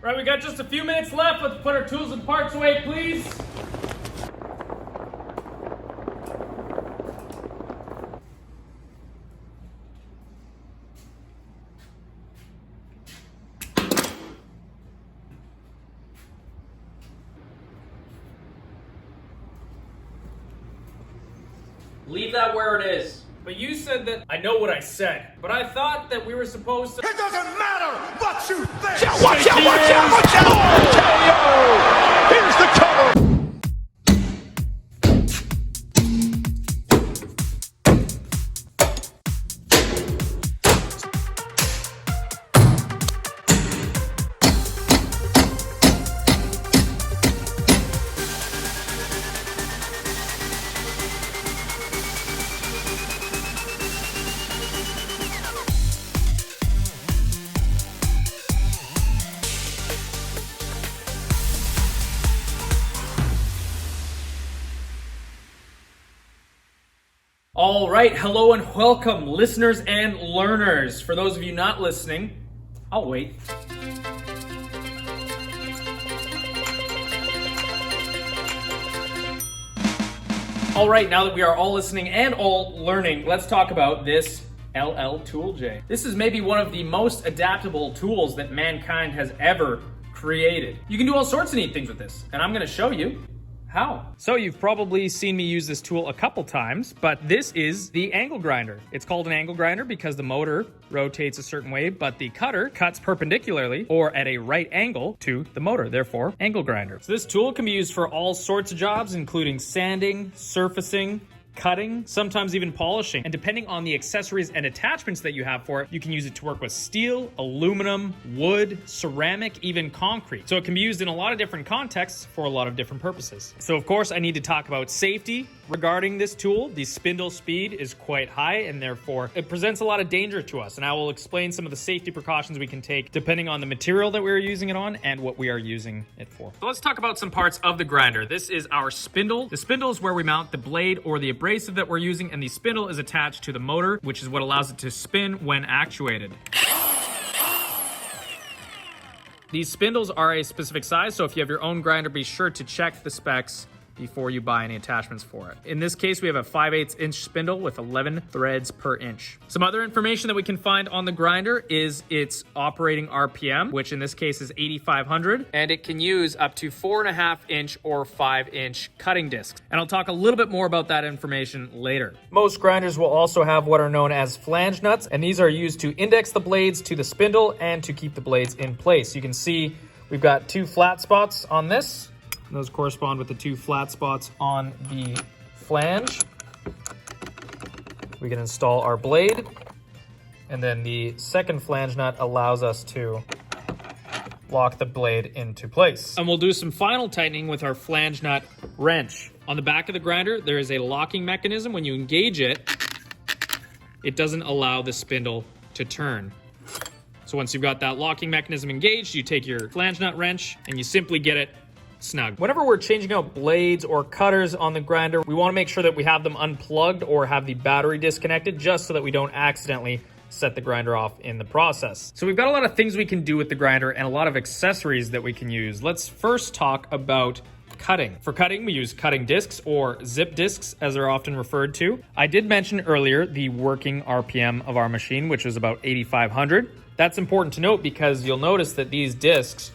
All right, we got just a few minutes left. Let's put our tools and parts away, please. Leave that where it is. But you said that I know what I said, but I thought that we were supposed to. It doesn't matter what you think. Watch out, watch out, watch out! Here's the cover. All right, hello and welcome, listeners and learners. For those of you not listening, I'll wait. All right, now that we are all listening and all learning, let's talk about this LL Tool J. This is maybe one of the most adaptable tools that mankind has ever created. You can do all sorts of neat things with this, and I'm gonna show you how. So you've probably seen me use this tool a couple times, but this is the angle grinder. It's called an angle grinder because the motor rotates a certain way, but the cutter cuts perpendicularly or at a right angle to the motor, therefore angle grinder. So this tool can be used for all sorts of jobs, including sanding, surfacing, cutting, sometimes even polishing. And depending on the accessories and attachments that you have for it, you can use it to work with steel, aluminum, wood, ceramic, even concrete. So it can be used in a lot of different contexts for a lot of different purposes. So of course, I need to talk about safety regarding this tool. The spindle speed is quite high and therefore it presents a lot of danger to us. And I will explain some of the safety precautions we can take depending on the material that we're using it on and what we are using it for. So let's talk about some parts of the grinder. This is our spindle. The spindle is where we mount the blade or the abrasive that we're using, and the spindle is attached to the motor, which is what allows it to spin when actuated. These spindles are a specific size, so if you have your own grinder, be sure to check the specs before you buy any attachments for it. In this case, we have a 5/8 inch spindle with 11 threads per inch. Some other information that we can find on the grinder is its operating RPM, which in this case is 8,500, and it can use up to 4.5 inch or 5 inch cutting discs. And I'll talk a little bit more about that information later. Most grinders will also have what are known as flange nuts, and these are used to index the blades to the spindle and to keep the blades in place. You can see we've got two flat spots on this. Those correspond with the two flat spots on the flange. We can install our blade, and then the second flange nut allows us to lock the blade into place. And we'll do some final tightening with our flange nut wrench. On the back of the grinder, there is a locking mechanism. When you engage it, it doesn't allow the spindle to turn. So once you've got that locking mechanism engaged, you take your flange nut wrench and you simply get it snug. Whenever we're changing out blades or cutters on the grinder, we want to make sure that we have them unplugged or have the battery disconnected, just so that we don't accidentally set the grinder off in the process. So we've got a lot of things we can do with the grinder and a lot of accessories that we can use. Let's first talk about cutting. For cutting, we use cutting discs or zip discs as they're often referred to. I did mention earlier the working RPM of our machine, which was about 8,500. That's important to note because you'll notice that these discs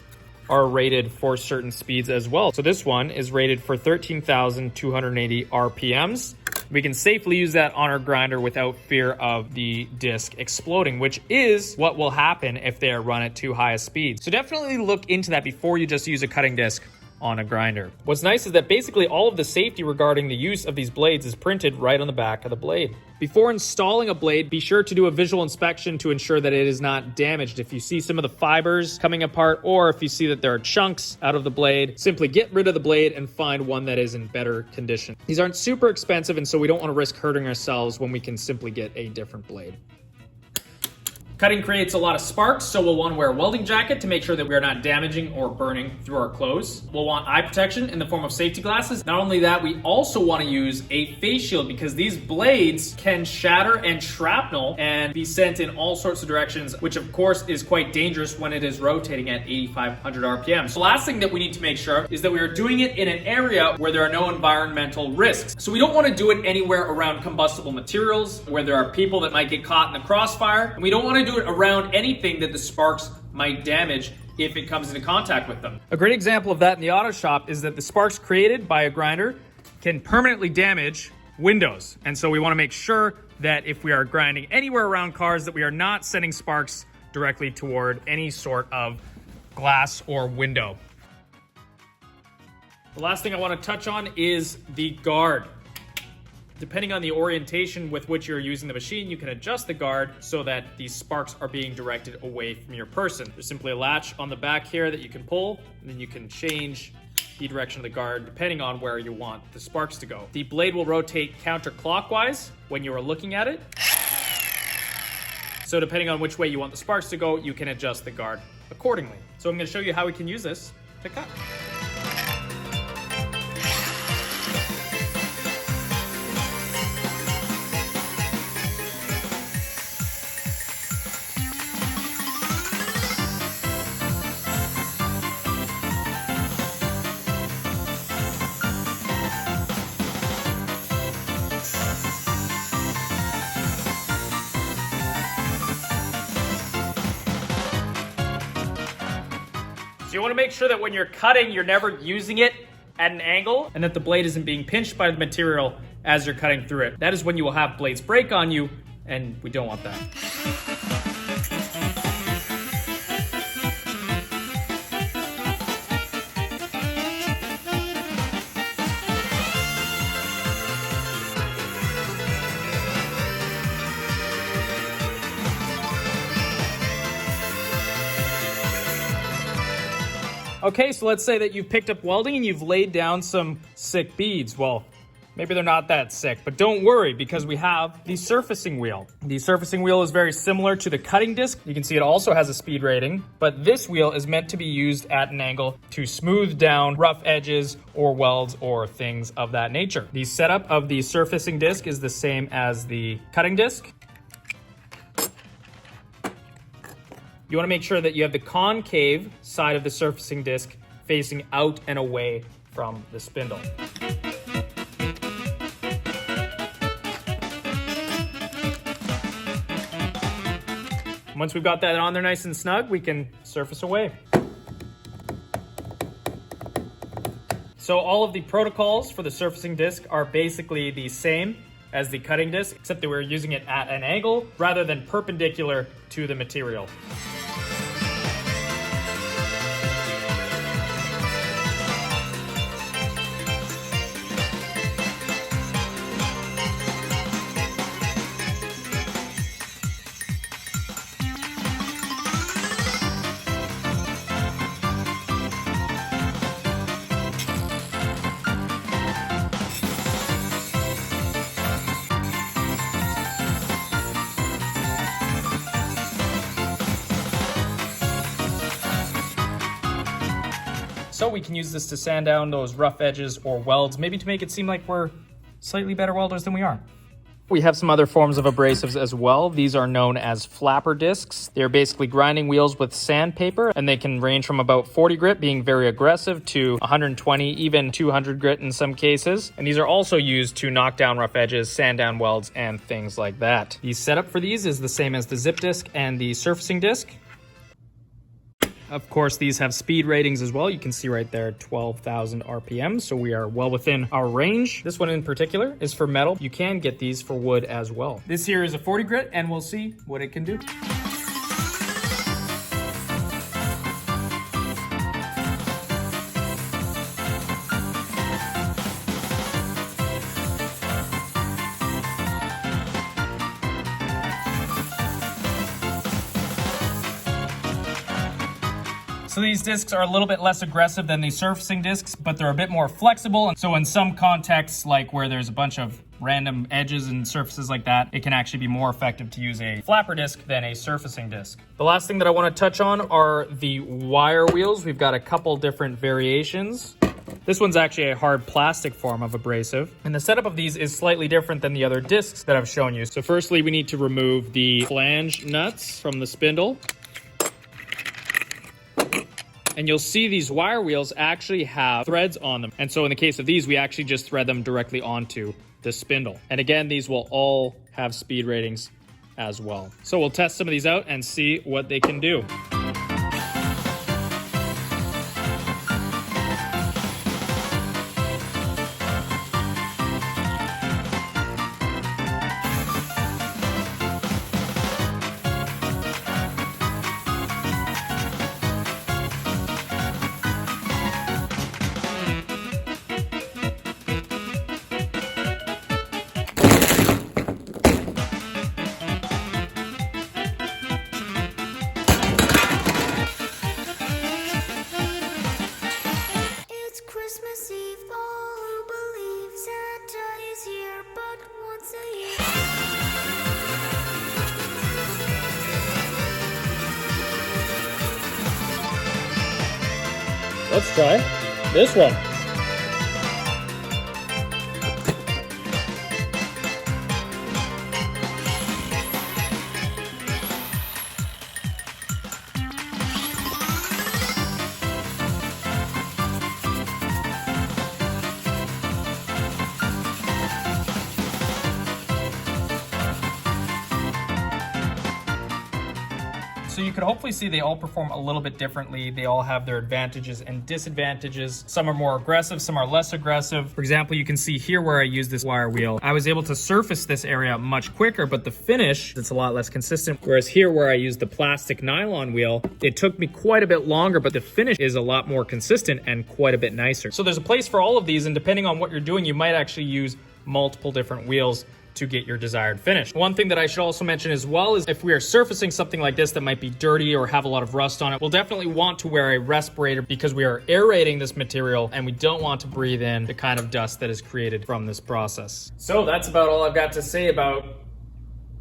are rated for certain speeds as well. So this one is rated for 13,280 RPMs. We can safely use that on our grinder without fear of the disc exploding, which is what will happen if they are run at too high a speed. So definitely look into that before you just use a cutting disc on a grinder. What's nice is that basically all of the safety regarding the use of these blades is printed right on the back of the blade. Before installing a blade, be sure to do a visual inspection to ensure that it is not damaged. If you see some of the fibers coming apart, or if you see that there are chunks out of the blade, simply get rid of the blade and find one that is in better condition. These aren't super expensive, and so we don't want to risk hurting ourselves when we can simply get a different blade. Cutting creates a lot of sparks, so we'll want to wear a welding jacket to make sure that we are not damaging or burning through our clothes. We'll want eye protection in the form of safety glasses. Not only that, we also want to use a face shield because these blades can shatter and shrapnel and be sent in all sorts of directions, which of course is quite dangerous when it is rotating at 8,500 RPM. The last thing that we need to make sure is that we are doing it in an area where there are no environmental risks. So we don't want to do it anywhere around combustible materials, where there are people that might get caught in the crossfire, and we don't want to do it around anything that the sparks might damage if it comes into contact with them. A great example of that in the auto shop is that the sparks created by a grinder can permanently damage windows. And so we want to make sure that if we are grinding anywhere around cars that we are not sending sparks directly toward any sort of glass or window. The last thing I want to touch on is the guard. Depending on the orientation with which you're using the machine, you can adjust the guard so that these sparks are being directed away from your person. There's simply a latch on the back here that you can pull, and then you can change the direction of the guard depending on where you want the sparks to go. The blade will rotate counterclockwise when you are looking at it. So depending on which way you want the sparks to go, you can adjust the guard accordingly. So I'm going to show you how we can use this to cut. So you want to make sure that when you're cutting, you're never using it at an angle and that the blade isn't being pinched by the material as you're cutting through it. That is when you will have blades break on you, and we don't want that. Okay, so let's say that you've picked up welding and you've laid down some sick beads. Well, maybe they're not that sick, but don't worry because we have the surfacing wheel. The surfacing wheel is very similar to the cutting disc. You can see it also has a speed rating, but this wheel is meant to be used at an angle to smooth down rough edges or welds or things of that nature. The setup of the surfacing disc is the same as the cutting disc. You want to make sure that you have the concave side of the surfacing disc facing out and away from the spindle. Once we've got that on there nice and snug, we can surface away. So all of the protocols for the surfacing disc are basically the same as the cutting disc, except that we're using it at an angle rather than perpendicular to the material. So we can use this to sand down those rough edges or welds, maybe to make it seem like we're slightly better welders than we are. We have some other forms of abrasives as well. These are known as flapper discs. They're basically grinding wheels with sandpaper, and they can range from about 40 grit, being very aggressive, to 120, even 200 grit in some cases. And these are also used to knock down rough edges, sand down welds, and things like that. The setup for these is the same as the zip disc and the surfacing disc. Of course, these have speed ratings as well. You can see right there, 12,000 RPM, so we are well within our range. This one in particular is for metal. You can get these for wood as well. This here is a 40 grit, and we'll see what it can do. So these discs are a little bit less aggressive than the surfacing discs, but they're a bit more flexible. And so in some contexts, like where there's a bunch of random edges and surfaces like that, it can actually be more effective to use a flapper disc than a surfacing disc. The last thing that I want to touch on are the wire wheels. We've got a couple different variations. This one's actually a hard plastic form of abrasive, and the setup of these is slightly different than the other discs that I've shown you. So firstly, we need to remove the flange nuts from the spindle. And you'll see these wire wheels actually have threads on them. And so in the case of these, we actually just thread them directly onto the spindle. And again, these will all have speed ratings as well. So we'll test some of these out and see what they can do. Christmas Eve, all who believe Santa is here but once a year. Let's try this one. So you can hopefully see they all perform a little bit differently. They all have their advantages and disadvantages. Some are more aggressive, some are less aggressive. For example, you can see here where I use this wire wheel, I was able to surface this area much quicker, but the finish, it's a lot less consistent. Whereas here where I use the plastic nylon wheel, it took me quite a bit longer, but the finish is a lot more consistent and quite a bit nicer. So there's a place for all of these, and depending on what you're doing, you might actually use multiple different wheels to get your desired finish. One thing that I should also mention as well is if we are surfacing something like this that might be dirty or have a lot of rust on it, we'll definitely want to wear a respirator because we are aerating this material and we don't want to breathe in the kind of dust that is created from this process. So that's about all I've got to say about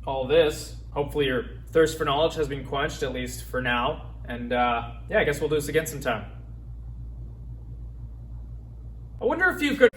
all this. Hopefully your thirst for knowledge has been quenched, at least for now. And yeah, I guess we'll do this again sometime. I wonder if you could...